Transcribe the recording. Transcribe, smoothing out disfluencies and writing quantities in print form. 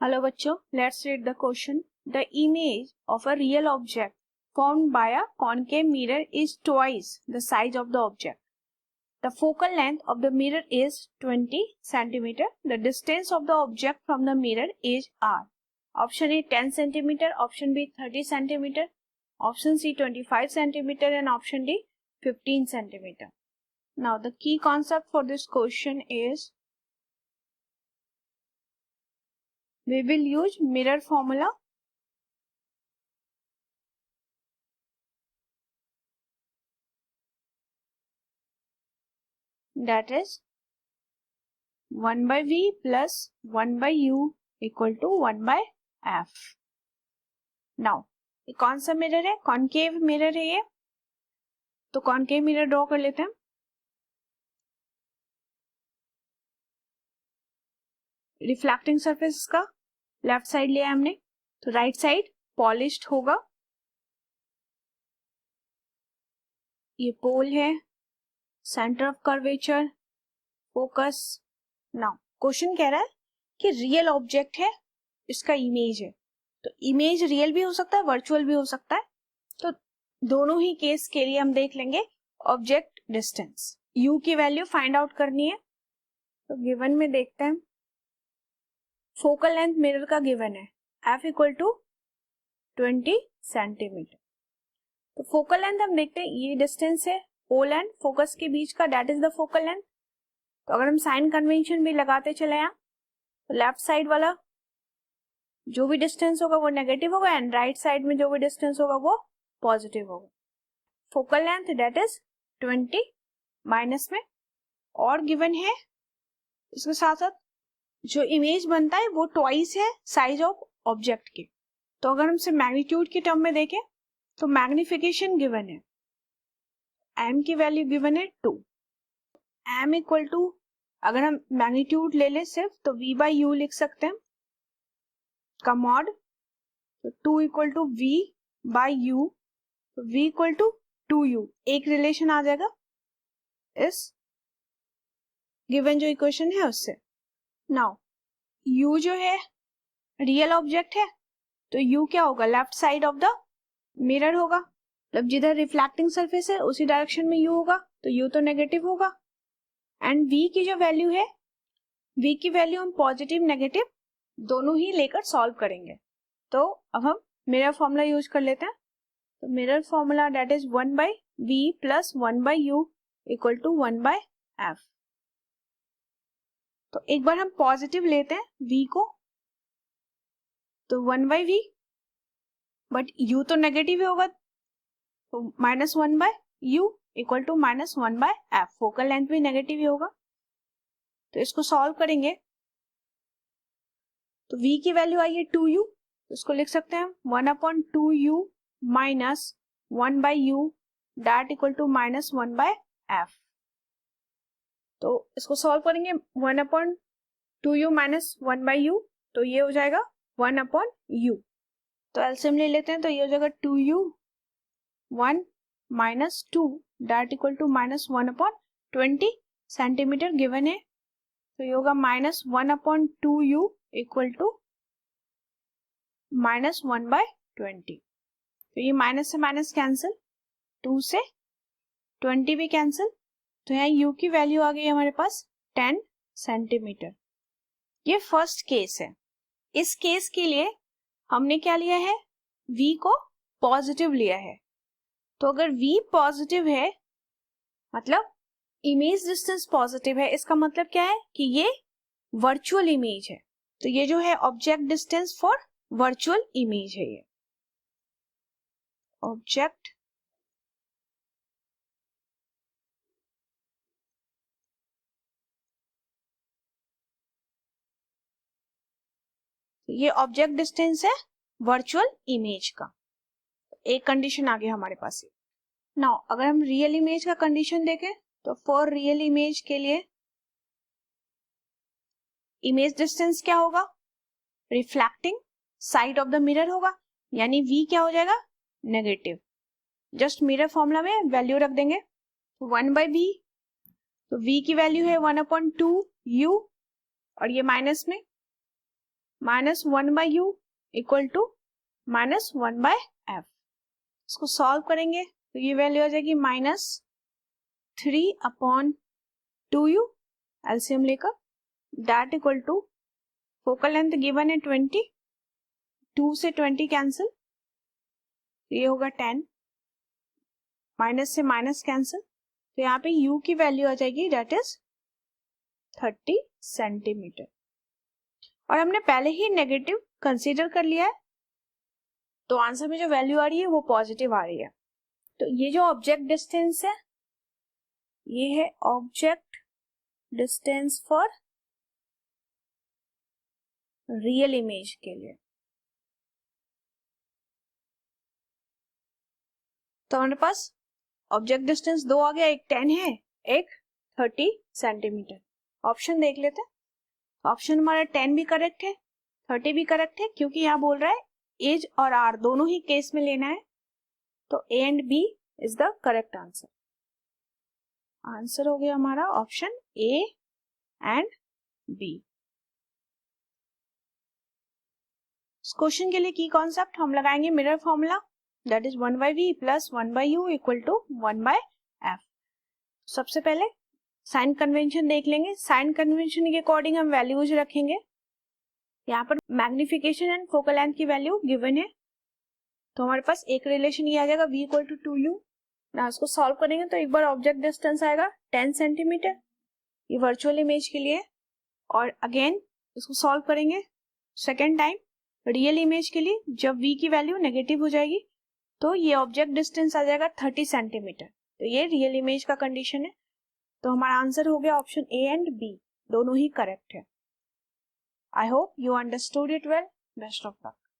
Hello बच्चों, let's read the question. The image of a real object formed by a concave mirror is twice the size of the object. The focal length of the mirror is 20 cm. The distance of the object from the mirror is r. Option A 10 cm, option B 30 cm, option C 25 cm and option D 15 cm. Now the key concept for this question is we will use mirror formula. That is 1 by V plus 1 by U equal to 1 by F. Now, ये कौन सा mirror है? Concave mirror है ये. तो concave mirror draw कर लेते हैं. रिफ्लेक्टिंग सरफेस का लेफ्ट साइड लिया हमने, तो राइट साइड पॉलिश्ड होगा. ये पोल है, centre of curvature, focus. Now question कह रहा है कि रियल ऑब्जेक्ट है, इसका इमेज है. तो इमेज रियल भी हो सकता है, वर्चुअल भी हो सकता है. तो दोनों ही केस के लिए हम देख लेंगे ऑब्जेक्ट डिस्टेंस. यू की वैल्यू फाइंड आउट करनी है. तो गिवन में देखते हैं, फोकल लेंथ मिरर का गिवन है एफ इक्वल टू 20 सेंटीमीटर. तो फोकल लेंथ हम देखते हैं, ये डिस्टेंस है पोल एंड फोकस के बीच का, that is the focal length. तो अगर हम साइन कन्वेंशन भी लगाते चले यहाँ, तो लेफ्ट साइड वाला जो भी डिस्टेंस होगा वो नेगेटिव होगा एंड राइट साइड में जो भी डिस्टेंस होगा वो पॉजिटिव होगा. Focal length that is 20 minus में और गिवन है. इसके साथ साथ जो इमेज बनता है वो ट्वाइस है साइज ऑफ ऑब्जेक्ट के. तो अगर हम इसे मैग्नीट्यूड के टर्म में देखें तो मैग्निफिकेशन गिवन है, m की वैल्यू गिवन है 2. m इक्वल टू, अगर हम मैग्नीट्यूड ले ले सिर्फ, तो v बाई यू लिख सकते हैं का मॉड. तो 2 equal to v by u, तो v इक्वल टू 2u. एक रिलेशन आ जाएगा इस गिवन जो इक्वेशन है उससे. नाउ u जो है रियल ऑब्जेक्ट है, तो u क्या होगा? Left side of the mirror होगा. मतलब जिधर रिफ्लेक्टिंग सरफेस है उसी डायरेक्शन में u होगा, तो u तो नेगेटिव होगा. एंड v की जो वैल्यू है, v की वैल्यू हम पॉजिटिव नेगेटिव दोनों ही लेकर सॉल्व करेंगे. तो अब हम मिरर फॉर्मूला यूज कर लेते हैं. तो mirror formula that is 1 by v plus 1 by u equal to 1 by f. तो एक बार हम पॉजिटिव लेते हैं v को, तो 1 बाई वी, बट u तो नेगेटिव होगा, तो minus 1 by u equal to minus 1 by f. Focal length भी नेगेटिव ही होगा. तो इसको सॉल्व करेंगे तो v की वैल्यू आई है 2u, तो इसको लिख सकते हैं 1/2u minus 1 by u that equal to minus 1 by f. तो इसको सॉल्व करेंगे 1/2u माइनस 1 बाय यू, तो ये हो जाएगा 1/u. तो एलसीएम ले लेते हैं, तो ये हो जाएगा 2u 1 minus 2 that equal to minus 1/20 centimetre given है. तो ये होगा minus 1/2u equal to minus 1/20. तो ये माइनस से माइनस कैंसिल, 2 से 20 भी कैंसिल. तो यहाँ u की वैल्यू आ गई हमारे पास 10 सेंटीमीटर. ये फर्स्ट केस है. इस केस के लिए हमने क्या लिया है? v को पॉजिटिव लिया है. तो अगर v पॉजिटिव है मतलब इमेज डिस्टेंस पॉजिटिव है, इसका मतलब क्या है कि ये वर्चुअल इमेज है. तो ये जो है object distance for virtual image है. ये ऑब्जेक्ट ये ऑब्जेक्ट डिस्टेंस है वर्चुअल इमेज का. एक कंडीशन आ गया हमारे पास. नाउ अगर हम रियल इमेज का कंडीशन देखें, तो फॉर रियल इमेज के लिए इमेज डिस्टेंस क्या होगा? Reflecting side of the mirror होगा, यानी v क्या हो जाएगा? नेगेटिव. जस्ट मिरर फॉर्मूला में वैल्यू रख देंगे 1 बाई v. तो v की वैल्यू है 1/2u और ये माइनस में minus 1/u equal to -1/f। इसको सॉल्व करेंगे तो ये वैल्यू आ जाएगी -3/2u, एलसीएम लेकर, that equal to focal length given है 20, 2 से 20 कैंसिल, ये होगा 10, माइनस से माइनस कैंसिल, तो यहाँ पे u की वैल्यू आ जाएगी दैट इज 30 सेंटीमीटर। और हमने पहले ही नेगेटिव कंसीडर कर लिया है, तो आंसर में जो वैल्यू आ रही है वो पॉजिटिव आ रही है। तो ये जो ऑब्जेक्ट डिस्टेंस है, ये है object distance for real image के लिए। तो हमारे पास ऑब्जेक्ट डिस्टेंस दो आ गया, एक 10 है, एक 30 सेंटीमीटर। ऑप्शन देख लेते हैं। ऑप्शन हमारा 10 भी करेक्ट है, 30 भी करेक्ट है, क्योंकि यहाँ बोल रहा है एज और आर दोनों ही केस में लेना है, तो A and B is the correct answer. Answer हो गया हमारा ऑप्शन ए एंड बी। इस क्वेश्चन के लिए की कॉन्सेप्ट हम लगाएंगे mirror formula, that is 1/v plus 1/u equal to 1/f। सबसे पहले साइन कन्वेंशन देख लेंगे। साइन कन्वेंशन के अकॉर्डिंग हम वैल्यूज रखेंगे। यहाँ पर मैग्निफिकेशन एंड फोकल लेंथ की वैल्यू गिवन है, तो हमारे पास एक रिलेशन ये आ जाएगा v इक्वल टू 2u। ना इसको सॉल्व करेंगे तो एक बार ऑब्जेक्ट डिस्टेंस आएगा 10 सेंटीमीटर, ये वर्चुअल इमेज के लिए, और अगेन इसको सॉल्व करेंगे सेकेंड टाइम रियल इमेज के लिए, जब v की वैल्यू नेगेटिव हो जाएगी तो ये ऑब्जेक्ट डिस्टेंस आ जाएगा 30 सेंटीमीटर। तो ये रियल इमेज का कंडीशन है, तो हमारा आंसर हो गया ऑप्शन ए एंड बी, दोनों ही करेक्ट है। I hope you understood it well. Best of luck.